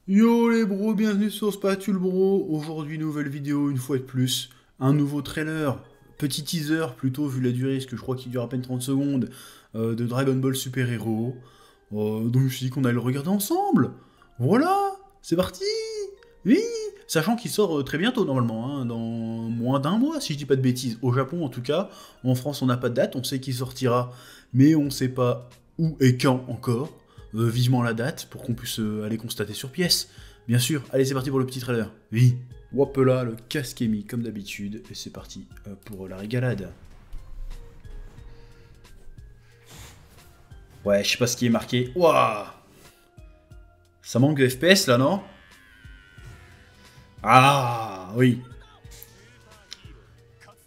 Yo les bros, bienvenue sur Spatule Bro. Aujourd'hui, nouvelle vidéo, une fois de plus. Un nouveau trailer, petit teaser plutôt, vu la durée, parce que je crois qu'il dure à peine 30 secondes, de Dragon Ball Super Hero. Donc je me suis dit qu'on allait le regarder ensemble. Voilà, c'est parti. Oui, sachant qu'il sort très bientôt normalement, hein, dans moins d'un mois, si je dis pas de bêtises. Au Japon en tout cas, en France on n'a pas de date, on sait qu'il sortira, mais on sait pas où et quand encore. Vivement la date pour qu'on puisse aller constater sur pièce. Bien sûr, allez c'est parti pour le petit trailer. Oui, hop là, le casque est mis comme d'habitude, et c'est parti pour la régalade. Ouais, je sais pas ce qui est marqué. Ouah, ça manque de FPS là, non? Ah, oui.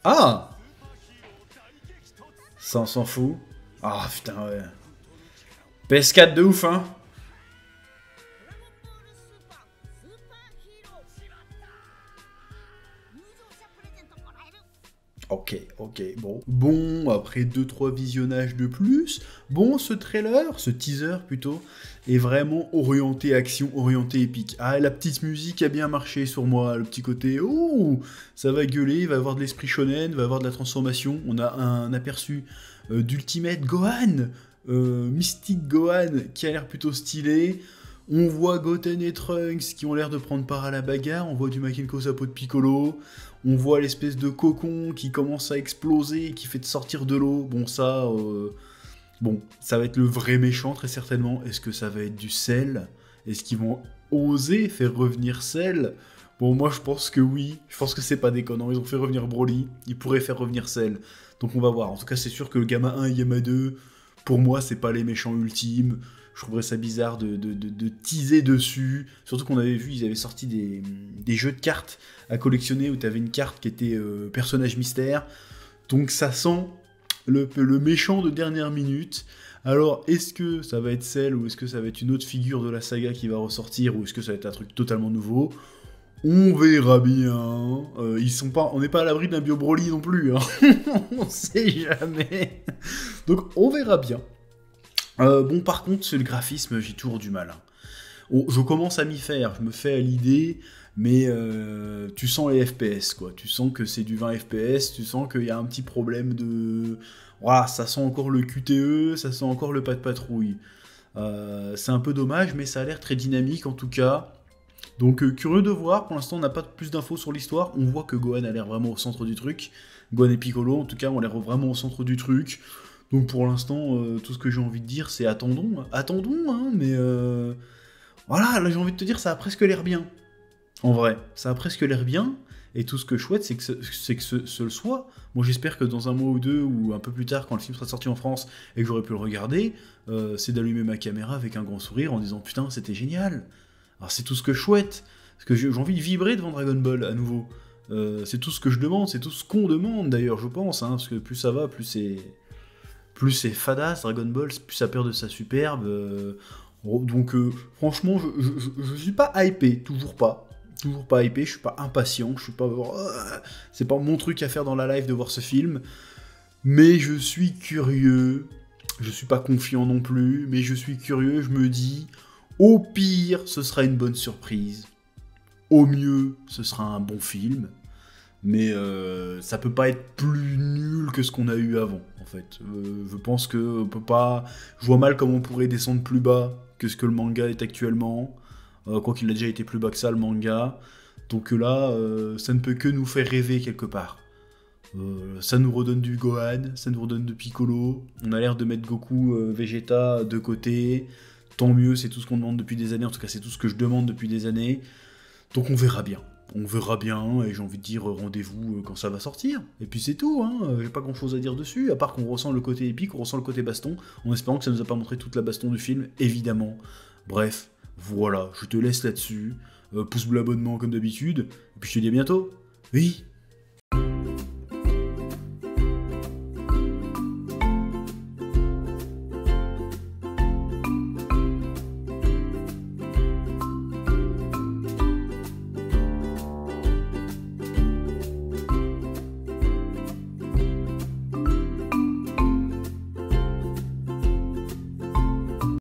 Ah, ça on s'en fout. Ah putain, ouais. PS4 de ouf, hein. Ok, ok, bon. Bon, après deux trois visionnages de plus, bon, ce trailer, ce teaser plutôt, est vraiment orienté action, orienté épique. Ah, la petite musique a bien marché sur moi, le petit côté, oh, ça va gueuler, il va y avoir de l'esprit shonen, il va y avoir de la transformation. On a un aperçu d'Ultimate Gohan, Mystique Gohan, qui a l'air plutôt stylé. On voit Goten et Trunks qui ont l'air de prendre part à la bagarre, on voit du Makenko Sapo de Piccolo, on voit l'espèce de cocon qui commence à exploser, qui fait de sortir de l'eau. Bon, ça va être le vrai méchant très certainement. Est-ce que ça va être du sel? Est-ce qu'ils vont oser faire revenir Cell? Bon, moi je pense que oui. Je pense que c'est pas déconnant. Ils ont fait revenir Broly. Ils pourraient faire revenir Cell. Donc on va voir. En tout cas, c'est sûr que le Gamma 1 et Gamma 2, pour moi, c'est pas les méchants ultimes. Je trouverais ça bizarre de teaser dessus. Surtout qu'on avait vu, ils avaient sorti des jeux de cartes à collectionner où tu avais une carte qui était personnage mystère. Donc ça sent le méchant de dernière minute. Alors, est-ce que ça va être celle ou est-ce que ça va être une autre figure de la saga qui va ressortir ou est-ce que ça va être un truc totalement nouveau? On verra bien. On n'est pas à l'abri d'un Bio Broly non plus. Hein. On sait jamais. Donc, on verra bien. Bon, par contre, c'est le graphisme, j'ai toujours du mal. Hein. Je commence à m'y faire, je me fais à l'idée, mais tu sens les FPS, quoi. Tu sens que c'est du 20 FPS, tu sens qu'il y a un petit problème de... Voilà, ça sent encore le QTE, ça sent encore le pas de patrouille. C'est un peu dommage, mais ça a l'air très dynamique en tout cas. Donc curieux de voir, pour l'instant on n'a pas plus d'infos sur l'histoire, on voit que Gohan a l'air vraiment au centre du truc. Gohan et Piccolo en tout cas ont l'air vraiment au centre du truc. Donc pour l'instant, tout ce que j'ai envie de dire c'est attendons, attendons, hein, mais voilà, là j'ai envie de te dire ça a presque l'air bien. En vrai, ça a presque l'air bien. Et tout ce que je souhaite, c'est que ce le soit. Moi, j'espère que dans un mois ou deux, ou un peu plus tard, quand le film sera sorti en France et que j'aurai pu le regarder, c'est d'allumer ma caméra avec un grand sourire en disant putain, c'était génial. Alors, c'est tout ce que je souhaite. Parce que j'ai envie de vibrer devant Dragon Ball à nouveau. C'est tout ce que je demande, c'est tout ce qu'on demande d'ailleurs, je pense. Hein, parce que plus ça va, plus c'est fadasse, Dragon Ball, plus ça perd de sa superbe. Donc, franchement, je suis pas hypé, toujours pas. Toujours pas hypé, je suis pas impatient, je suis pas. C'est pas mon truc à faire dans la live de voir ce film. Mais je suis curieux. Je suis pas confiant non plus, mais je suis curieux. Je me dis, au pire, ce sera une bonne surprise. Au mieux, ce sera un bon film. Mais ça peut pas être plus nul que ce qu'on a eu avant, en fait. Je pense que on peut pas. Je vois mal comment on pourrait descendre plus bas que ce que le manga est actuellement. Quoi qu'il a déjà été plus bas que ça, le manga. Donc là, ça ne peut que nous faire rêver quelque part. Ça nous redonne du Gohan, ça nous redonne de Piccolo. On a l'air de mettre Goku, Vegeta de côté. Tant mieux, c'est tout ce qu'on demande depuis des années. En tout cas, c'est tout ce que je demande depuis des années. Donc on verra bien. On verra bien, et j'ai envie de dire rendez-vous quand ça va sortir. Et puis c'est tout, hein. J'ai pas grand chose à dire dessus, à part qu'on ressent le côté épique, on ressent le côté baston, en espérant que ça nous a pas montré toute la baston du film, évidemment. Bref, voilà, je te laisse là-dessus. Pouce bleu abonnement comme d'habitude, et puis je te dis à bientôt. Oui.